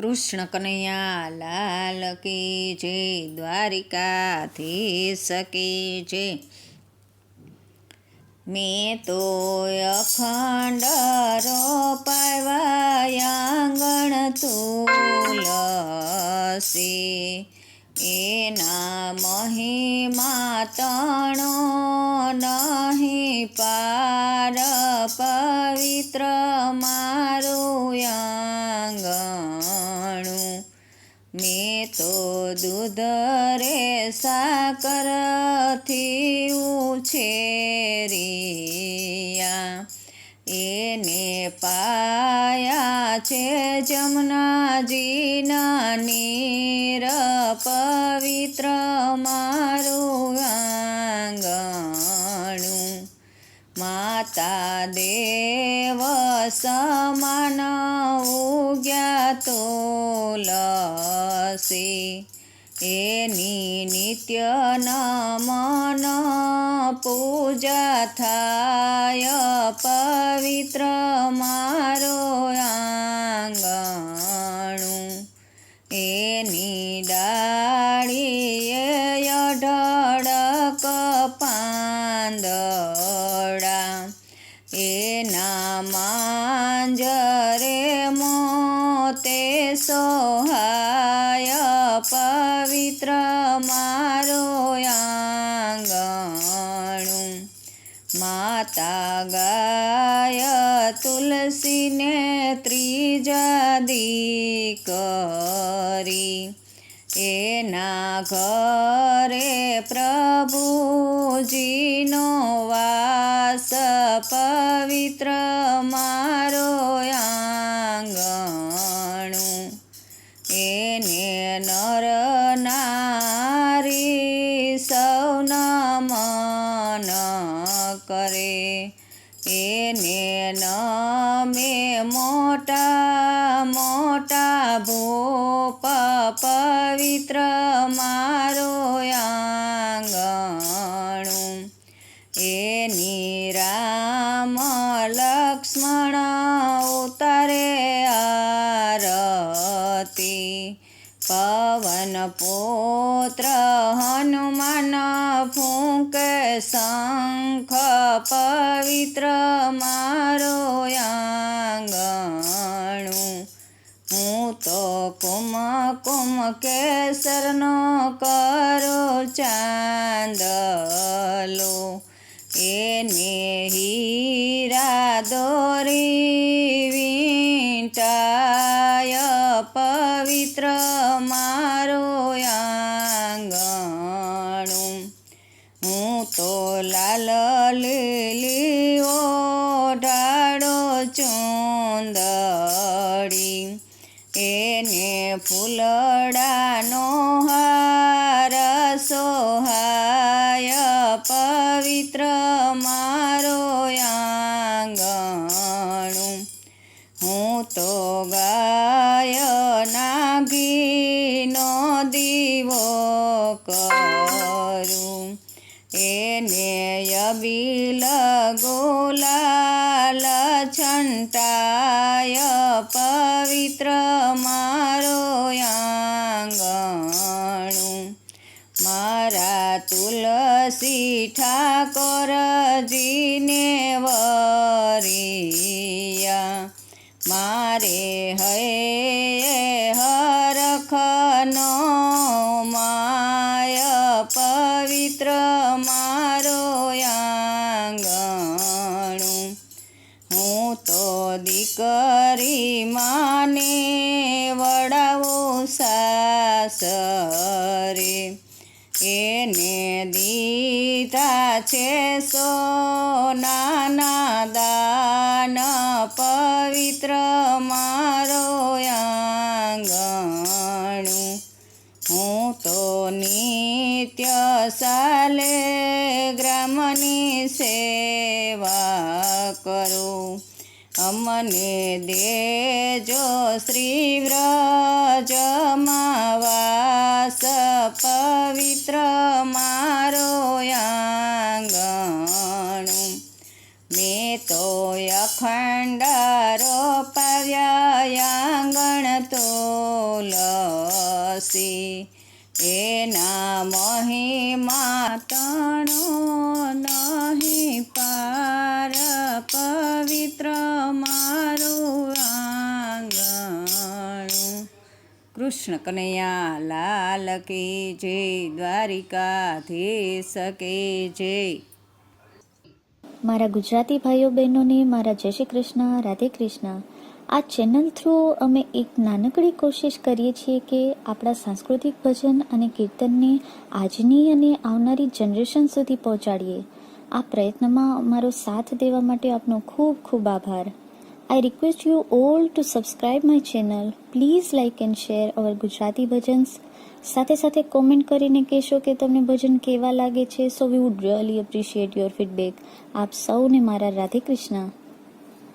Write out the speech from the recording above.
કૃષ્ણ કનૈયા લાલ કી જય, દ્વારિકાધીશ કી જય। મેં તો અખંડ રોપાવ્યા આંગણ તુલસી, એના મહિમા તણો નહીં પાર, પવિત્ર મારું આંગણું। મેં તો દૂધ રે સાકરથી ઉછેર્યા, એને પાયા છે જમનાજીના નીર, પવિત્ર મારું આંગણું। માતા દેવ સમાન ઉગ્યા તુલસી, એની નિત્ય નમન પૂજા થાય, પવિત્ર મારું આંગણું। એની ડાળીએ અઢળક પાંદડા, એના માંજરે મોતે સોહાય, પવિત્ર મારું આંગણું। માતા ગાય તુલસીને ત્રીજા દીકરી, એના ઘરે પ્રભુજીનો વાસ, પવિત્ર મારું આંગણું। એને નર નારી સૌ નમન કરે, એને નમે મોટા મોટા ભૂપ, પવિત્ર મારું આંગણું। એની રામ લક્ષ્મણ ઉતારે આરતી, પવન પુત્ર હનુમાન ફૂંકે શંખ, પવિત્ર મારું આંગણું। હું તો કુમકુમ કેસરનો કરું ચાંદલો, એને હીરા દોરી વીંટાય, પવિત્ર મારું આંગણું। હું તો લાલ લીલી ઓઢાડો ચૂંદડી, એને ફૂલડાનો હાર સોહાય, પવિત્ર મારું આંગણું। હું તો ગાયના ઘીનો દીવો કરું, એને અબીલ ગુલાલ છંટાય, પવિત્ર મારું આંગણું। મારા તુલસી ઠાકોરજીને વરિયા, મારે હૈ હરખનો માય, પવિત્ર મારું આંગણું। હું તો દીકરી માને વડાવું સાસરે, એને દીધા છે સોનાના દાન, પવિત્ર મારું આંગણું। હું તો નિત્ય સાલે ગ્રામની સેવા કરું, અમને દેજો શ્રી વ્રજમાં વાસ, પવિત્ર મારું આંગણું। મેં તો અખંડ રોપાવ્યા આંગણ તો તુલસી એના મહિમા તણો નહીં પાર પવિત્ર મારું આંગણું. કૃષ્ણ કનૈયા લાલ કી જય, દ્વારિકાધીશ કી જય. મારા ગુજરાતી ભાઈઓ બહેનોને મારા જય શ્રી કૃષ્ણ, રાધે કૃષ્ણ. આ ચેનલ થ્રુ અમે એક નાનકડી કોશિશ કરીએ છીએ કે આપણા સાંસ્કૃતિક ભજન અને કીર્તનને આજની અને આવનારી જનરેશન સુધી પહોંચાડીએ. આ પ્રયત્નમાં અમારો સાથ દેવા માટે આપનો ખૂબ ખૂબ આભાર. I request you all to subscribe my channel. Please like and share our Gujarati bhajans. સાથે સાથે કોમેન્ટ કરીને કહેશો કે તમને ભજન કેવા લાગે છે. સો we would really appreciate your feedback. આપ સૌને મારા રાધે કૃષ્ણ.